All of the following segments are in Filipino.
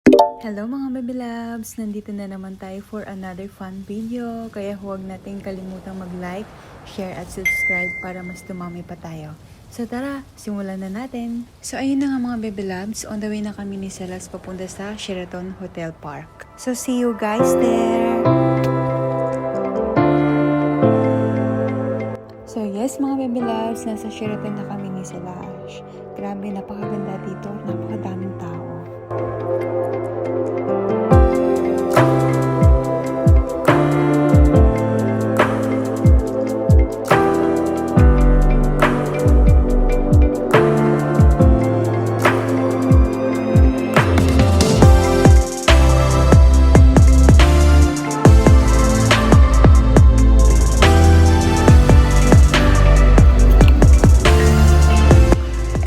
Hello mga baby loves! Nandito na naman tayo for another fun video. Kaya huwag nating kalimutang mag-like, share at subscribe para mas dumami pa tayo. So tara, simulan na natin! So ayun na nga mga baby loves, on the way na kami ni Celas papunta sa Sheraton Hotel Park. So see you guys there! So yes mga baby loves, nasa Sheraton na kami ni Celas. Grabe, napakaganda dito, napakadaming tao.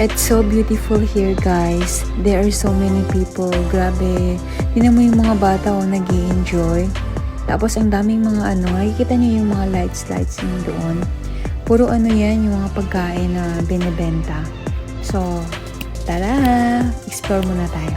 It's so beautiful here guys. There are so many people. Grabe. Tingnan mo yung mga bata nag-i-enjoy. Tapos ang daming mga nakikita niyo yung mga lights yung doon. Puro yan, yung mga pagkain na binibenta. So, tara! Explore muna tayo.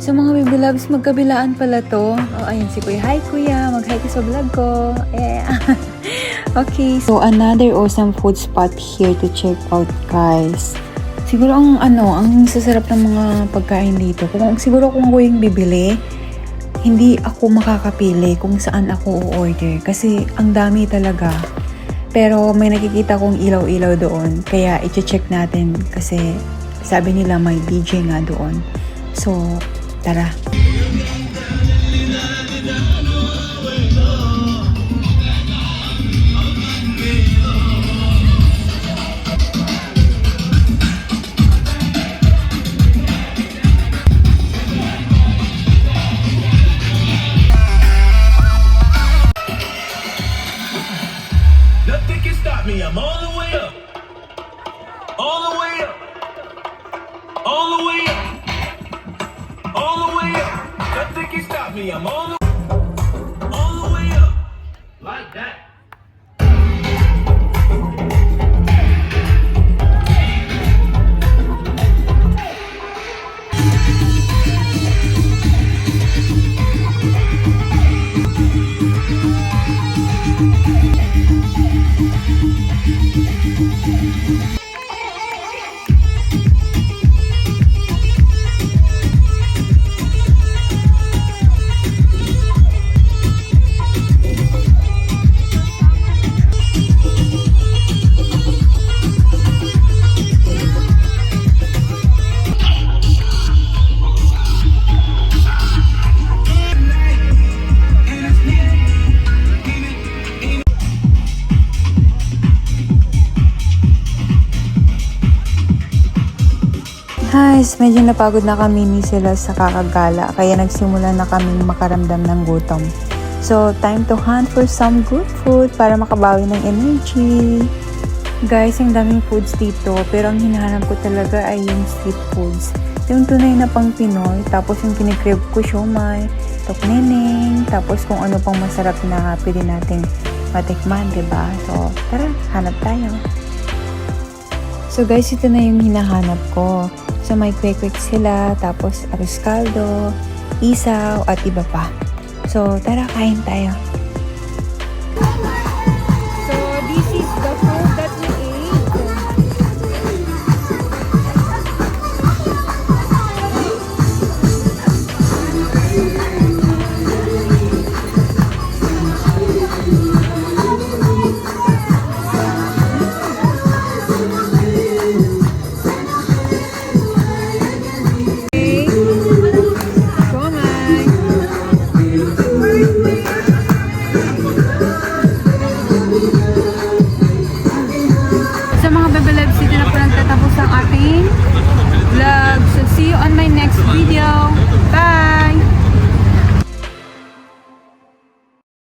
So mga baby loves, magkabilaan pala to. Oh, ayun si Kuya. Hi Kuya, mag-hi ka sa vlog ko. Yeah. Okay, so another awesome food spot here to check out guys. Siguro ang sasarap ng mga pagkain dito. Siguro kung ako yung bibili, hindi ako makakapili kung saan ako o-order. Kasi ang dami talaga. Pero may nakikita kong ilaw-ilaw doon. Kaya i-check natin kasi sabi nila may DJ nga doon. So, tara. Nothing can stop me. I'm all the way up. All the way up. All the way up. All the way up. Nothing can stop me. I'm all the way up. Like that. Guys, medyo napagod na kami ni sila sa kakagala kaya nagsimula na kaming makaramdam ng gutom. So, time to hunt for some good food para makabawi ng energy. Guys, ang daming foods dito pero ang hinahanap ko talaga ay yung street foods. Yung tunay na pang Pinoy, tapos yung kinikrib ko siomai, tokneneng, tapos kung ano pang masarap na pwede nating matikman, diba? So, tara, hanap tayo. So guys, ito na yung hinahanap ko. So may kwek-kwek sila, tapos arroz caldo, isaw, at iba pa. So tara, kain tayo.